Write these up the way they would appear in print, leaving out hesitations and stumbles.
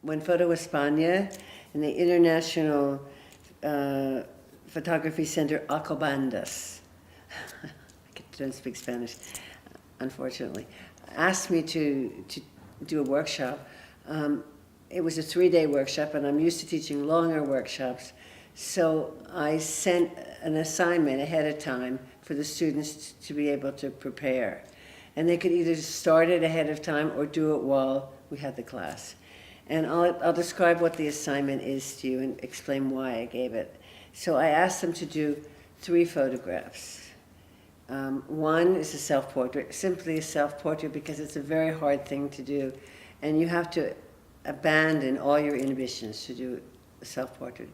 when Photo España and the International Photography Center Alcobendas, I don't speak Spanish, unfortunately, asked me to do a workshop. It was a 3-day workshop, and I'm used to teaching longer workshops. So I sent an assignment ahead of time for the students to be able to prepare. And they could either start it ahead of time or do it while we had the class. And I'll describe what the assignment is to you and explain why I gave it. So I asked them to do 3 photographs. One is a self-portrait, simply a self-portrait, because it's a very hard thing to do. And you have to abandon all your inhibitions to do a self-portrait.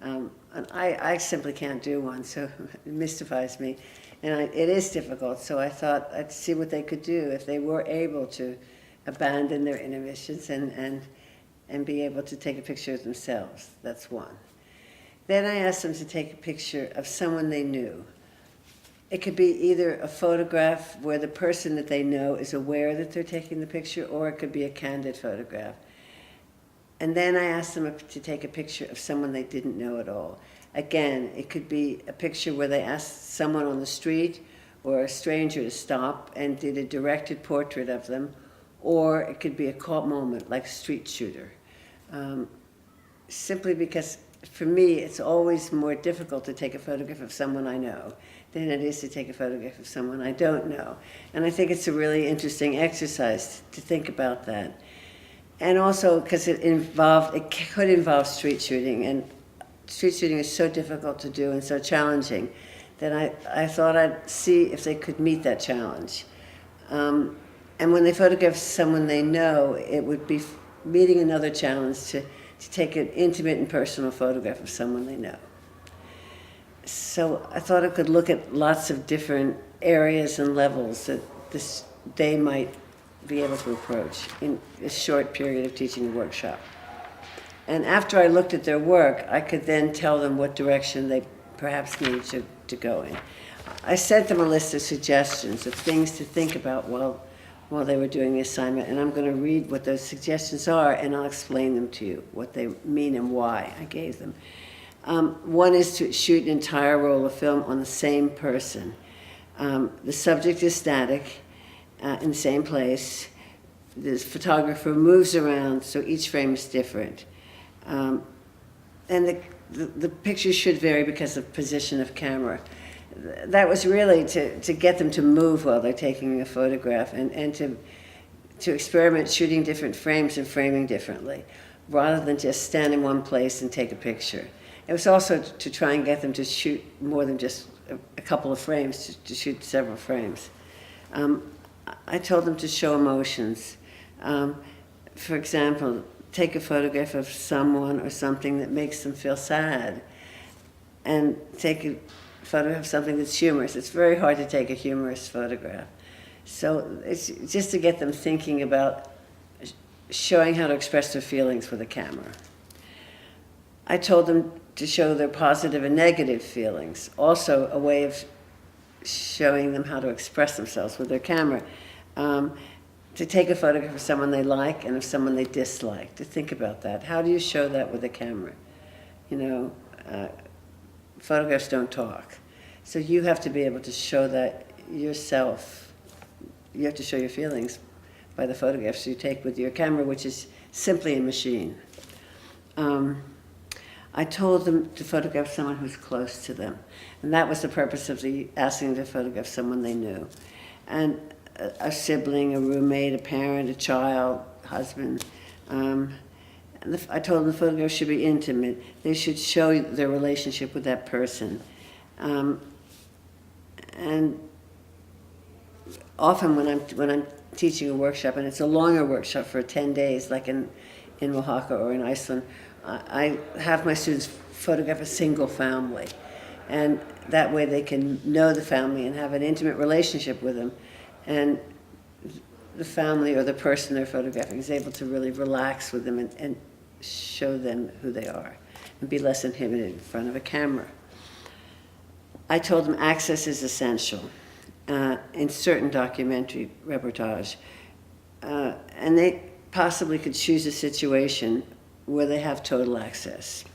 And I simply can't do one, so it mystifies me. And it is difficult, so I thought I'd see what they could do if they were able to abandon their inhibitions and be able to take a picture of themselves. That's one. Then I asked them to take a picture of someone they knew. It could be either a photograph where the person that they know is aware that they're taking the picture, or it could be a candid photograph. And then I asked them to take a picture of someone they didn't know at all. Again, it could be a picture where they asked someone on the street or a stranger to stop and did a directed portrait of them, or it could be a caught moment, like a street shooter. Simply because, for me, it's always more difficult to take a photograph of someone I know than it is to take a photograph of someone I don't know. And I think it's a really interesting exercise to think about that. And also because it could involve street shooting, and street shooting is so difficult to do and so challenging that I thought I'd see if they could meet that challenge. And when they photograph someone they know, it would be meeting another challenge to take an intimate and personal photograph of someone they know. So I thought I could look at lots of different areas and levels that they might be able to approach in a short period of teaching a workshop. And after I looked at their work, I could then tell them what direction they perhaps needed to go in. I sent them a list of suggestions of things to think about while they were doing the assignment, and I'm going to read what those suggestions are, and I'll explain them to you, what they mean and why I gave them. One is to shoot an entire roll of film on the same person. The subject is static in the same place. The photographer moves around, so each frame is different. And the pictures should vary because of position of camera. That was really to get them to move while they're taking a photograph, and to experiment shooting different frames and framing differently, rather than just stand in one place and take a picture. It was also to try and get them to shoot more than just a couple of frames, to shoot several frames. I told them to show emotions. For example, take a photograph of someone or something that makes them feel sad, and take a photograph of something that's humorous. It's very hard to take a humorous photograph. So it's just to get them thinking about showing how to express their feelings with a camera. I told them to show their positive and negative feelings, also a way of showing them how to express themselves with their camera. To take a photograph of someone they like and of someone they dislike, to think about that. How do you show that with a camera? You know, photographs don't talk. So you have to be able to show that yourself. You have to show your feelings by the photographs you take with your camera, which is simply a machine. I told them to photograph someone who's close to them. And that was the purpose of asking them to photograph someone they knew. And a sibling, a roommate, a parent, a child, husband. I told them the photographs should be intimate. They should show their relationship with that person. And often when I'm teaching a workshop, and it's a longer workshop for 10 days, like in Oaxaca or in Iceland, I have my students photograph a single family. And that way they can know the family and have an intimate relationship with them. And the family or the person they're photographing is able to really relax with them and show them who they are and be less inhibited in front of a camera. I told them access is essential in certain documentary reportage. And they possibly could choose a situation where they have total access.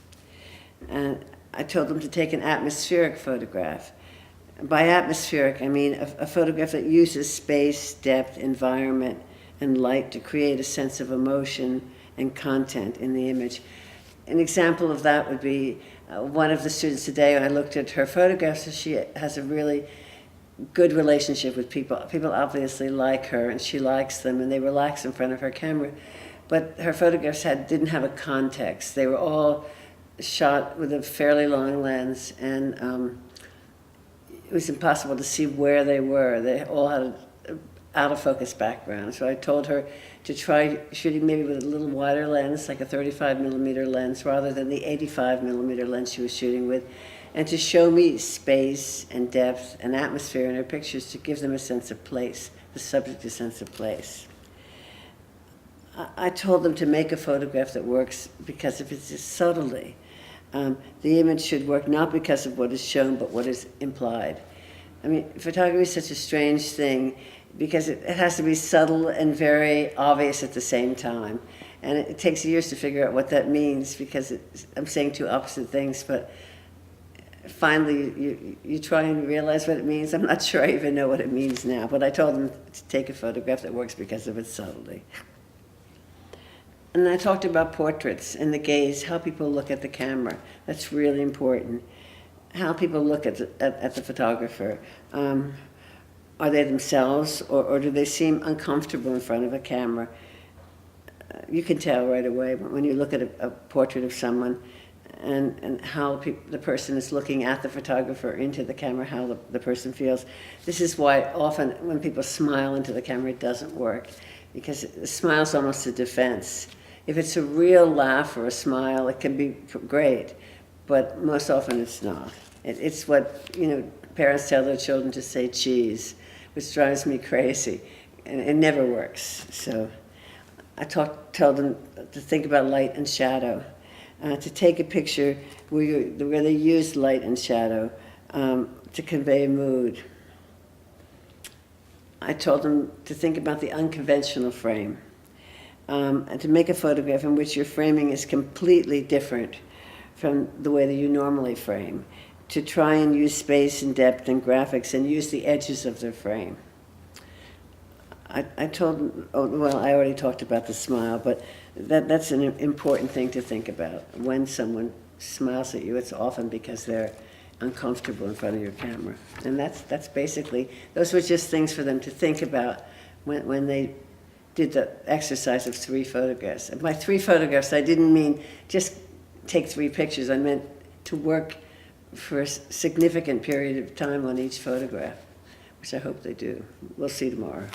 And I told them to take an atmospheric photograph. By atmospheric, I mean a photograph that uses space, depth, environment, and light to create a sense of emotion and content in the image. An example of that would be one of the students today. I looked at her photographs, and she has a really good relationship with people. People obviously like her, and she likes them, and they relax in front of her camera. But her photographs didn't have a context. They were all shot with a fairly long lens, and it was impossible to see where they were. They all had an out-of-focus background. So I told her to try shooting maybe with a little wider lens, like a 35mm lens, rather than the 85mm lens she was shooting with, and to show me space and depth and atmosphere in her pictures to give them a sense of place, the subject a sense of place. I told them to make a photograph that works because of its subtlety. The image should work not because of what is shown, but what is implied. I mean, photography is such a strange thing because it has to be subtle and very obvious at the same time. And it takes years to figure out what that means because I'm saying two opposite things, but finally you try and realize what it means. I'm not sure I even know what it means now, but I told them to take a photograph that works because of its subtlety. And I talked about portraits and the gaze, how people look at the camera. That's really important. How people look at the photographer. Are they themselves, or do they seem uncomfortable in front of a camera? You can tell right away when you look at a portrait of someone and how the person is looking at the photographer into the camera, how the person feels. This is why often when people smile into the camera, it doesn't work, because a smile is almost a defense. If it's a real laugh or a smile, it can be great, but most often it's not. It's what parents tell their children to say cheese, which drives me crazy, and it never works. So I tell them to think about light and shadow, to take a picture where they use light and shadow to convey a mood. I told them to think about the unconventional frame. And to make a photograph in which your framing is completely different from the way that you normally frame, to try and use space and depth and graphics and use the edges of the frame. I told them, I already talked about the smile, but that's an important thing to think about. When someone smiles at you, it's often because they're uncomfortable in front of your camera. And that's basically, those were just things for them to think about when they did the exercise of 3 photographs. And by 3 photographs, I didn't mean just take 3 pictures. I meant to work for a significant period of time on each photograph, which I hope they do. We'll see tomorrow.